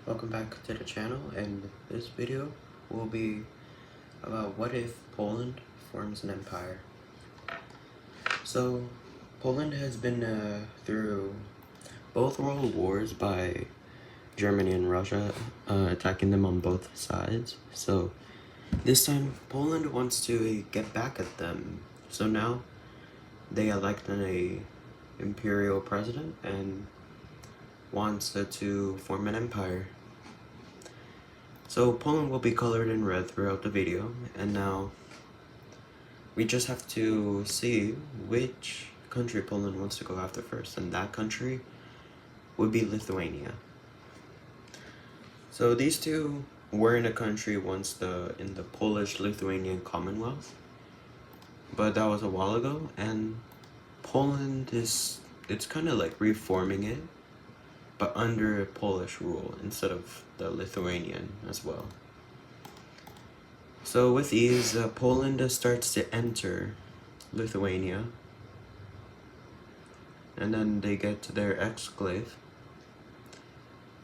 Welcome back to the channel, and this video will be about what if Poland forms an empire. So, Poland has been through both world wars by Germany and Russia, attacking them on both sides. So, this time Poland wants to get back at them. So now they elect a imperial president and wants to form an empire. So Poland will be colored in red throughout the video, and now we just have to see which country Poland wants to go after first, and that country would be Lithuania. So these two were in a country once in the Polish-Lithuanian Commonwealth, but that was a while ago, and Poland it's kind of like reforming it, but under Polish rule instead of the Lithuanian as well. So with ease, Poland starts to enter Lithuania, and then they get to their exclave,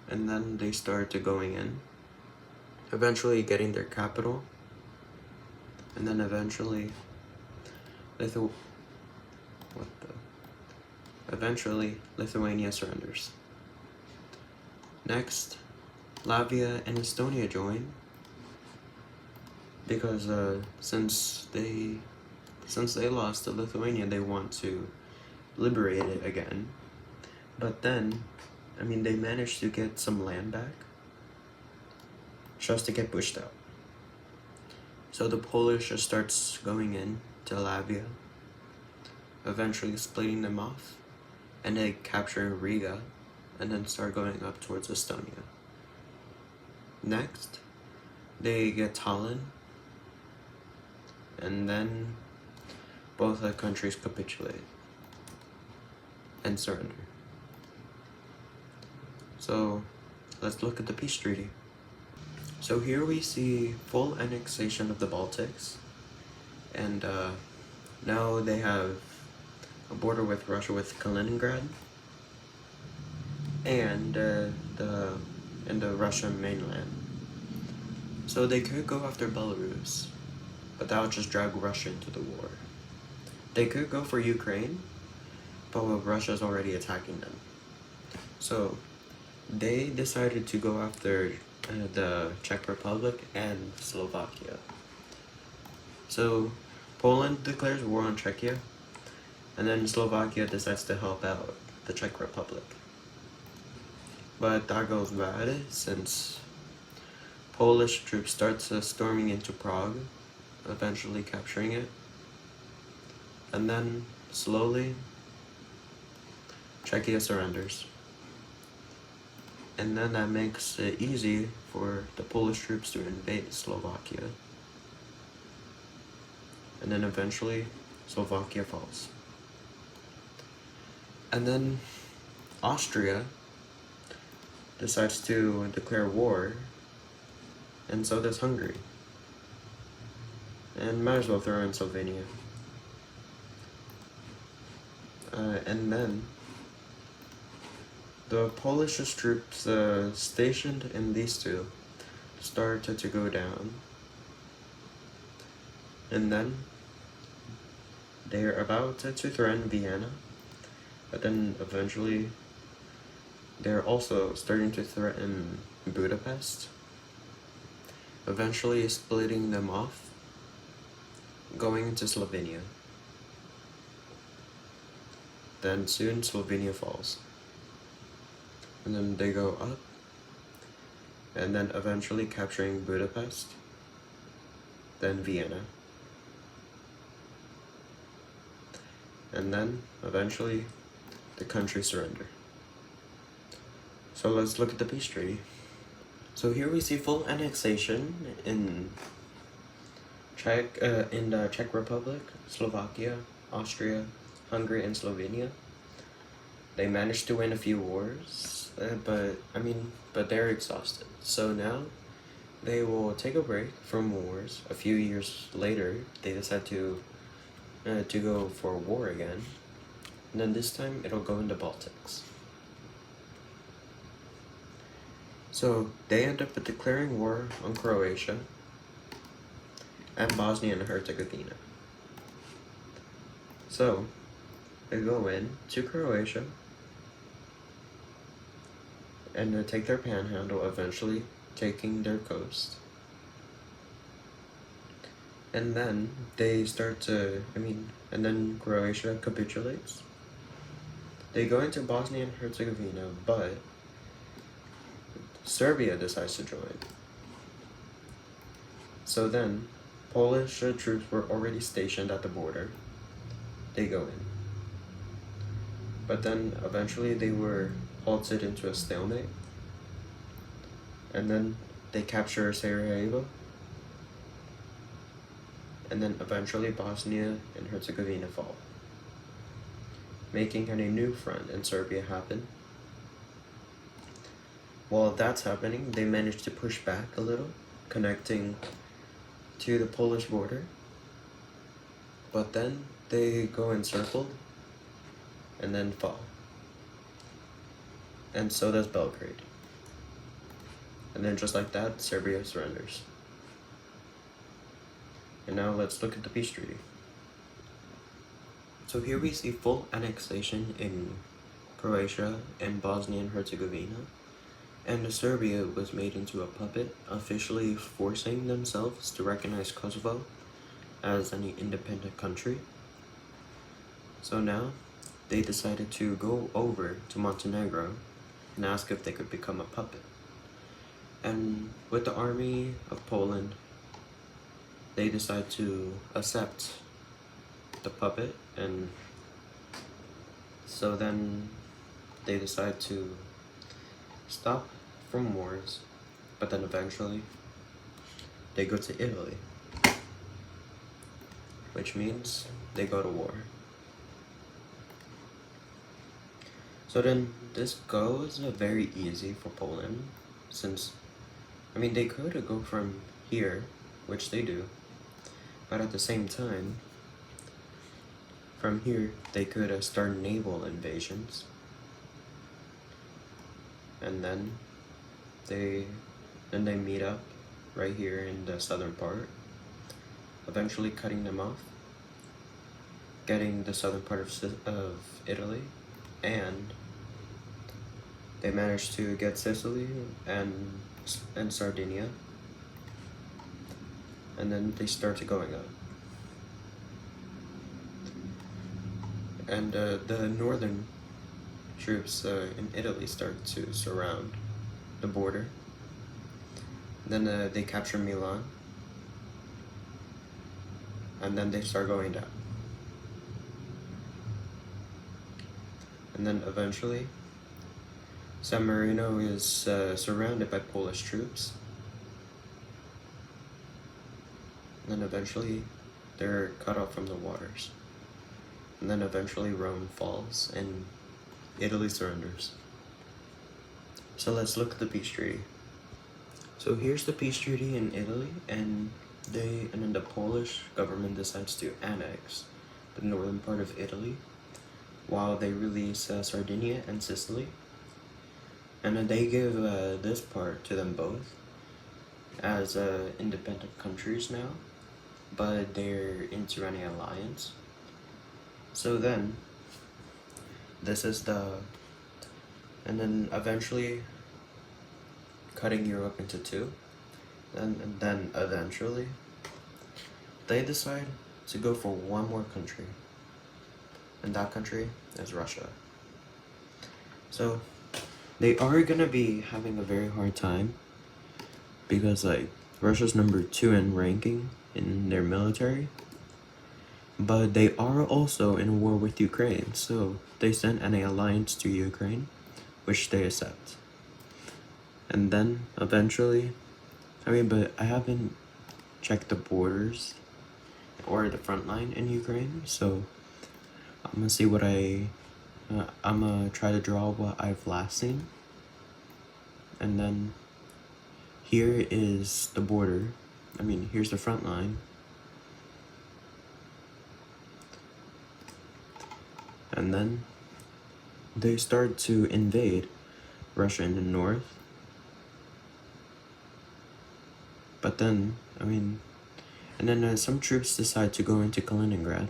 and then they start to going in, eventually getting their capital, and then eventually Lithuania surrenders. Next, Latvia and Estonia join, because since they lost to Lithuania, they want to liberate it again. But then, they managed to get some land back, just to get pushed out. So the Polish just starts going in to Latvia, eventually splitting them off, and they capture Riga, and then start going up towards Estonia. Next, they get Tallinn, and then both the countries capitulate and surrender. So let's look at the peace treaty. So here we see full annexation of the Baltics, and now they have a border with Russia with Kaliningrad and the Russian mainland. So they could go after Belarus, but that would just drag Russia into the war. They could go for Ukraine, but Russia's already attacking them. So they decided to go after the Czech Republic and Slovakia. So Poland declares war on Czechia, and then Slovakia decides to help out the Czech Republic. But that goes bad since Polish troops start storming into Prague, eventually capturing it. And then slowly Czechia surrenders. And then that makes it easy for the Polish troops to invade Slovakia. And then eventually Slovakia falls. And then Austria decides to declare war, and so does Hungary. And might as well throw in Slovenia. And then the Polish troops stationed in these two started to go down. And then they're about to threaten Vienna, but then eventually they're also starting to threaten Budapest, eventually splitting them off, going into Slovenia. Then soon Slovenia falls. And then they go up, and then eventually capturing Budapest, then Vienna. And then eventually the country surrender. So let's look at the peace treaty. So here we see full annexation in the Czech Republic, Slovakia, Austria, Hungary, and Slovenia. They managed to win a few wars, but they're exhausted. So now they will take a break from wars. A few years later, they decide to go for war again, and then this time it'll go into Baltics. So they end up declaring war on Croatia and Bosnia and Herzegovina. So they go in to Croatia and they take their panhandle, eventually taking their coast. And then they start to, and then Croatia capitulates. They go into Bosnia and Herzegovina, but Serbia decides to join. So then, Polish troops were already stationed at the border. They go in. But then, eventually, they were halted into a stalemate. And then, they capture Sarajevo. And then, eventually, Bosnia and Herzegovina fall, making a new front in Serbia happen. While that's happening, they manage to push back a little, connecting to the Polish border. But then they go encircled and then fall. And so does Belgrade. And then just like that, Serbia surrenders. And now let's look at the peace treaty. So here we see full annexation in Croatia and Bosnia and Herzegovina. And Serbia was made into a puppet, officially forcing themselves to recognize Kosovo as an independent country. So now, they decided to go over to Montenegro and ask if they could become a puppet. And with the army of Poland, they decide to accept the puppet, and so then they decide to stop from wars, but then eventually they go to Italy, which means they go to war. So then this goes very easy for Poland, since, they could go from here, which they do, but at the same time, from here, they could start naval invasions. And then they meet up right here in the southern part, eventually cutting them off, getting the southern part of Italy, and they managed to get Sicily and Sardinia, and then they started going up. And the northern troops in Italy start to surround the border. Then they capture Milan, and then they start going down. And then eventually, San Marino is surrounded by Polish troops. And then eventually, they're cut off from the waters. And then eventually Rome falls and Italy surrenders. So let's look at the peace treaty. So here's the peace treaty in Italy, and then the Polish government decides to annex the northern part of Italy, while they release Sardinia and Sicily. And then they give this part to them both as independent countries now, but they're into any alliance. So then, this is and then eventually cutting Europe into two, and then eventually, they decide to go for one more country, and that country is Russia. So, they are gonna be having a very hard time, because Russia's number 2 in ranking in their military, but they are also in a war with Ukraine, so they sent an alliance to Ukraine, which they accept. And then, eventually, but I haven't checked the borders or the front line in Ukraine, so I'm gonna see what I'm gonna try to draw what I've last seen. And then, here is the border. Here's the front line. And then they start to invade Russia in the north, But then, some troops decide to go into Kaliningrad.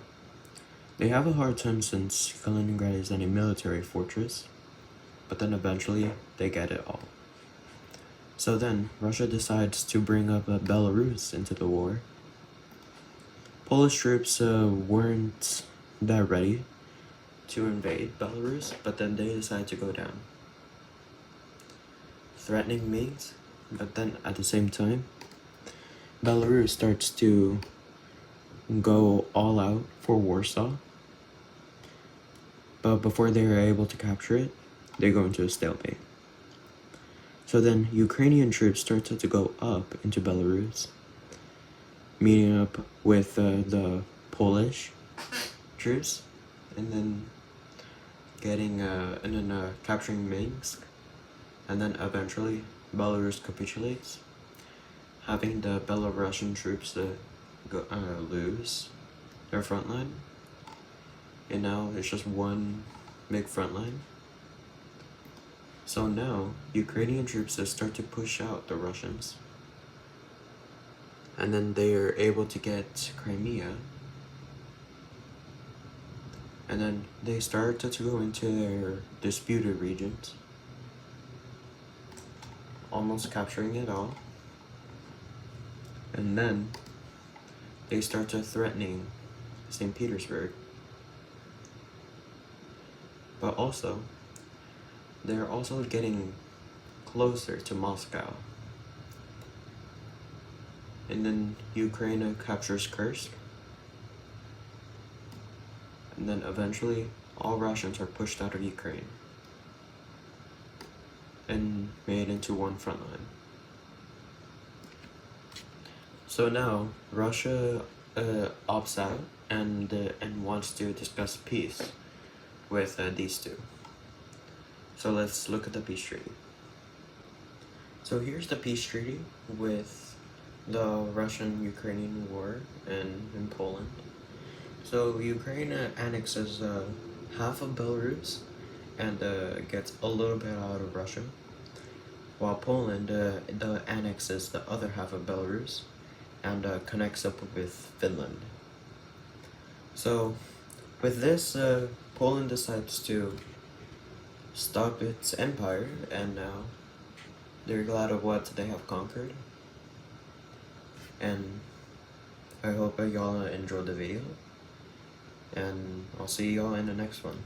They have a hard time since Kaliningrad isn't a military fortress, but then eventually they get it all. So then, Russia decides to bring up Belarus into the war. Polish troops weren't that ready to invade Belarus, but then they decide to go down, threatening Minsk. But then at the same time, Belarus starts to go all out for Warsaw. But before they are able to capture it, they go into a stalemate. So then Ukrainian troops start to go up into Belarus, meeting up with the Polish troops, and then capturing Minsk, and then eventually Belarus capitulates, having the Belarusian troops lose their front line, and now it's just one big front line. So now Ukrainian troops start to push out the Russians, and then they are able to get Crimea, and then they start to go into their disputed regions, almost capturing it all. And then they start to threatening St. Petersburg. But also, they're also getting closer to Moscow. And then Ukraine captures Kursk. And then eventually, all Russians are pushed out of Ukraine and made into one front line. So now, Russia opts out and wants to discuss peace with these two. So let's look at the peace treaty. So here's the peace treaty with the Russian-Ukrainian war in Poland. So Ukraine annexes half of Belarus and gets a little bit out of Russia, while Poland annexes the other half of Belarus and connects up with Finland. So with this, Poland decides to stop its empire, and now they're glad of what they have conquered. And I hope y'all enjoyed the video, and I'll see y'all in the next one.